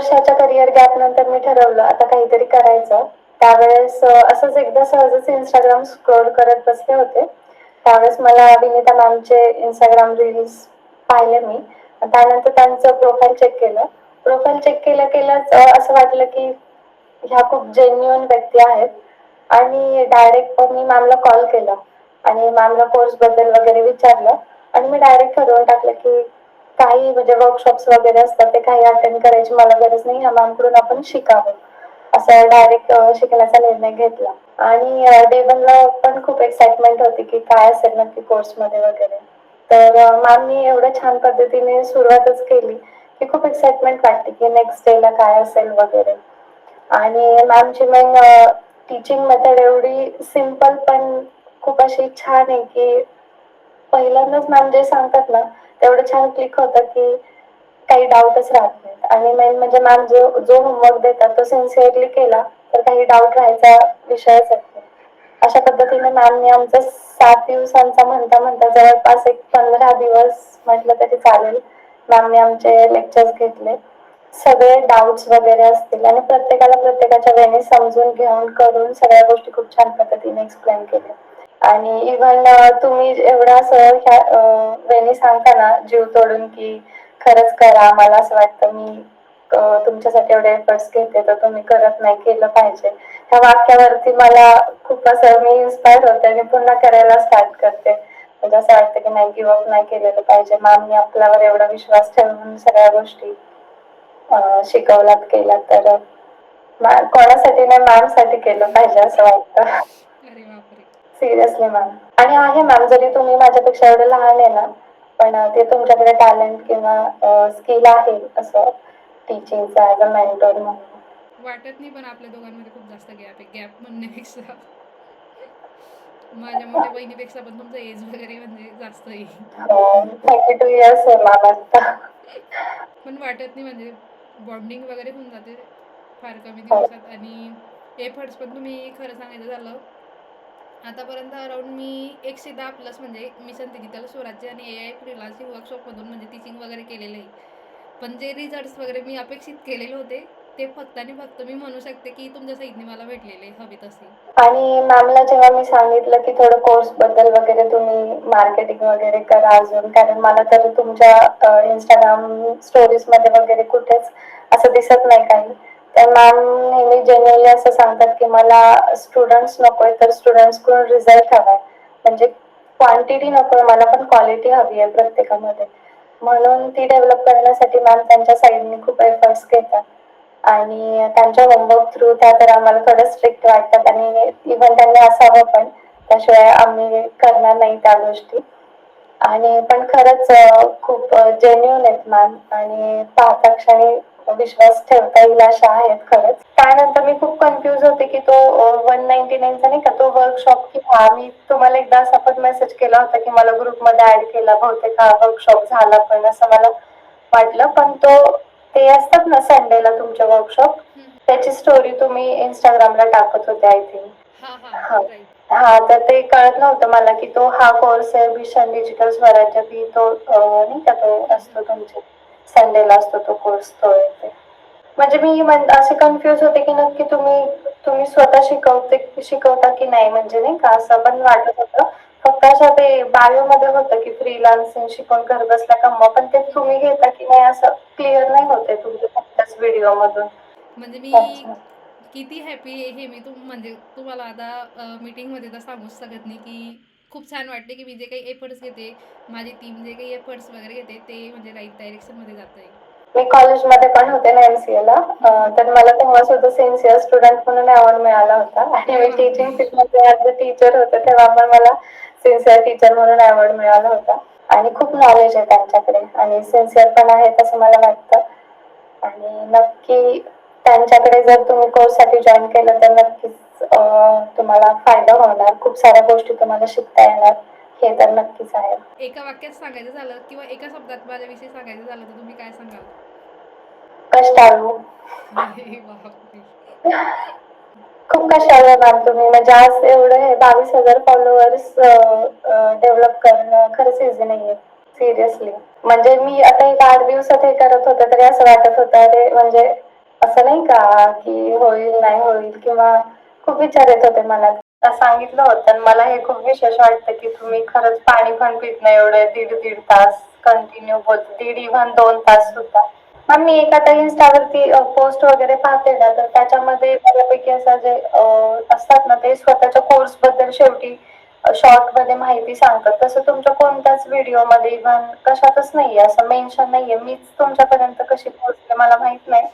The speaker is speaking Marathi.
वर्षाच्या करिअर गॅप नंतर मी ठरवलं आता काहीतरी करायचं. त्यावेळेस असंच एकदा सहजच इंस्टाग्राम स्क्रोल करत बसले होते. त्यावेळेस मला विनिता मॅमचे इंस्टाग्राम रील्स पाहिले मी. त्यानंतर त्यांचं प्रोफाईल चेक केलं. प्रोफाईल चेक केलं केलंच असं वाटलं की ह्या खूप जेन्युइन व्यक्ती आहेत. आणि डायरेक्ट मी मॅमला कॉल केला आणि मॅमला कोर्स बद्दल वगैरे विचारलं. आणि मी डायरेक्ट ठरवून टाकलं की काही म्हणजे वर्कशॉप्स वगैरे असतात ते काही अटेंड करायची मला गरज नाही, ह्या मॅमकडून आपण शिकावं असं डायरेक्ट शिकण्याचा निर्णय घेतला. आणि डे वनला पण खूप एक्साइटमेंट होती की काय असेल नक्की कोर्समध्ये वगैरे. तर मॅमनी एवढ्या छान पद्धतीने सुरुवातच केली की खूप एक्साइटमेंट वाटते की नेक्स्ट डेला काय असेल वगैरे. आणि मॅमची मेन टीचिंग मेथड एवढी सिम्पल पण खूप अशी छान आहे की पहिल्यांदाच मॅम जे सांगतात ना तेवढं छान क्लिक होतं की काही डाऊटच राहत नाहीत. आणि मेन म्हणजे मॅम जो होमवर्क देतात तो सिन्सिअरली केला तर काही डाऊट राहायचा विषयच येत नाही. अशा पद्धतीने मॅमने आमचा 7 दिवसांचा म्हणता म्हणता जवळपास एक 15 दिवस म्हटलं तरी चालेल मॅमने आमचे लेक्चर्स घेतले. सगळे डाऊट्स वगैरे असतील आणि प्रत्येकाला प्रत्येकाच्या वेळेने समजून घेऊन करून सगळ्या गोष्टी खूप छान पद्धतीने एक्सप्लेन केल्या. आणि इव्हन तुम्ही एवढं असं वेळेने सांगता ना जीव तोडून की खरंच करा, मला असं वाटतं मी तुमच्यासाठी एवढे एफर्ट्स घेते तर तुम्ही करत नाही, केलं पाहिजे. ह्या वाक्यावरती मला खूप असं मी इन्स्पायर होते आणि पुन्हा करायला स्टार्ट करते. म्हणजे असं वाटतं की नाही गिव्ह अप नाही केलेलं पाहिजे. मॅमनी आपल्यावर एवढा विश्वास ठेवून सगळ्या गोष्टी शिकवलात केलात तर कोणासाठी नाही मॅम साठी केलं पाहिजे असं वाटतं. अरे बापरे. Seriously ma'am. आणि आहे मॅम जरी तुम्ही माझ्यापेक्षा एवढं लहान आहे ना पण ते तुमच्याकडे टॅलेंट किंवा स्किल आहे असं टीचिंगचा ॲज अ मेंटर म्हणून. वाटत नाही पण आपल्या दोघांमध्ये खूप जास्त गॅप आहे. गॅप म्हणण्यापेक्षा माझ्या मोठ्या बहिणीपेक्षा पण तुमचं एज वगैरे म्हणजे जास्त आहे. 32 इयर्स आहे मॅम आता. पण वाटत नाही म्हणजे बॉन्डिंग वगैरे होऊन जाते फार कमी हो. दिवसात. आणि एफर्ट्स पण तुम्ही खरं सांगायचं झालं आतापर्यंत अराउंड मी 110+ म्हणजे मिशन डिजिटल स्वराज्य आणि AI फ्रीलान्सिंग वर्कशॉपमधून म्हणजे टीचिंग वगैरे केलेलं आहे. पण जे रिझल्ट्स वगैरे मी अपेक्षित केलेले होते ते फक्त आणि फक्त मी म्हणू शकते की तुमच्या साईडने मला भेटलेले हवे तसे. आणि मॅमला जेव्हा मी सांगितलं की थोडं कोर्स बद्दल वगैरे तुम्ही मार्केटिंग वगैरे करा अजून, कारण मला तर तुमच्या इंस्टाग्राम स्टोरीज मध्ये वगैरे कुठेच असं दिसत नाही काही. तर मॅम नेहमी जेन्युअनली असं सांगतात की मला स्टुडंट्स नकोय तर स्टुडंट्सकडून रिझल्ट हवाय. म्हणजे क्वांटिटी नकोय मला पण क्वालिटी हवी आहे प्रत्येकामध्ये. म्हणून ती डेव्हलप करण्यासाठी मॅम त्यांच्या साईडने खूप एफर्ट्स घेतात. आणि त्यांच्या होमवर्क थ्रू त्या तर आम्हाला थोडं स्ट्रिक्ट वाटतात आणि इव्हन त्यांनी असावं पण, त्याशिवाय आम्ही करणार नाही त्या गोष्टी. आणि पण खरंच खूप जेन्युइन आहेत मॅम आणि पाहता क्षणी विश्वास ठेवता येईल अशा आहेत खरंच. त्यानंतर मी खूप कन्फ्युज होते की तो 199चा नाही का तो वर्कशॉप की मी तुम्हाला एकदा असा पण मेसेज केला होता की मला ग्रुपमध्ये ऍड केला, बहुतेक हा वर्कशॉप झाला पण असं मला वाटलं. पण तो ते असतात ना संडेला तुमचे वर्कशॉप त्याची स्टोरी तुम्ही इंस्टाग्रामला टाकत होते आय थिंक. हां हां हा राईट. हा तर ते कळत नव्हतं मला की तो हा कोर्स आहे मिशन डिजिटल स्वराज्य की तो नाही का तो असतो तुमच्या संडेला असतो तो कोर्स तो आहे ते. म्हणजे मी असे कन्फ्युज होते की नक्की तुम्ही स्वतः शिकवता की नाही, म्हणजे नाही का असं पण वाटत होतं. फक्त असं ते बायो मध्ये होतं की फ्रीलान्सिंग शिकून घर बसल्या कमवा, पण ते तुम्ही घेता की नाही असं क्लिअर नाही होते तुमच्या फक्तच व्हिडिओ मधून. म्हणजे अच्छा. मी किती हॅपी आहे हे मी म्हणजे तुम्हाला आता मीटिंगमध्ये तर सांगूच शकत नाही की खूप छान वाटते की मी जे काही एफर्ट्स घेते, माझी टीम जे काही एफर्ट्स वगैरे घेते ते म्हणजे राईट डायरेक्शनमध्ये जात आहे. मी कॉलेजमध्ये पण होते ना MCA ला. तर मला तेव्हा सुद्धा सिन्सिअर स्टुडंट म्हणून अवॉर्ड मिळाला होता. आणि अरे मी बापरे. टीचिंग फील्डमध्ये ॲज अ टीचर होते तेव्हा पण मला सिन्सिअर टीचर म्हणून अवॉर्ड मिळाला होता. आणि खूप नॉलेज आहे त्यांच्याकडे आणि सिन्सिअर पण आहेत असं मला वाटतं. आणि नक्की त्यांच्याकडे जर तुम्ही कोर्ससाठी जॉईन केलं तर नक्कीच तुम्हाला फायदा होणार, खूप साऱ्या गोष्टी तुम्हाला शिकता येणार, हे तर नक्कीच आहे. एका वाक्यात सांगायचं झालं किंवा एका शब्दात माझ्याविषयी सांगायचं झालं तर तुम्ही काय सांगाल? कष्टाळू. अरे बापरे. खूप कष्टाळू आहे मॅम तुम्ही. म्हणजे आज एवढं हे 22,000 फॉलोअर्स डेव्हलप करणं खरंच इझी नाहीये. सिरियसली. म्हणजे मी आता एक 8 दिवसात हे करत होते तरी असं वाटत होतं अरे म्हणजे असं नाही का की होईल नाही होईल, किंवा खूप विचार येत होते मनात. सांगितलं होतं आणि मला हे खूप विशेष वाटतं की तुम्ही खरंच पाणी पण पित नाही एवढे दीड दीड तास कंटिन्यू बोलते, दीड इव्हन 2 तास सुद्धा. मग मी एक आता इन्स्टावरती पोस्ट वगैरे पाहते ना, तर त्याच्यामध्ये बऱ्यापैकी असं जे असतात ना, ते स्वतःच्या कोर्स बद्दल शेवटी शॉर्ट मध्ये माहिती सांगतात. तसं तुमच्या कोणत्याच व्हिडिओमध्ये इव्हन कशातच नाहीये, असं मेन्शन नाहीये. मीच तुमच्यापर्यंत कशी पोहोचले मला माहित नाही.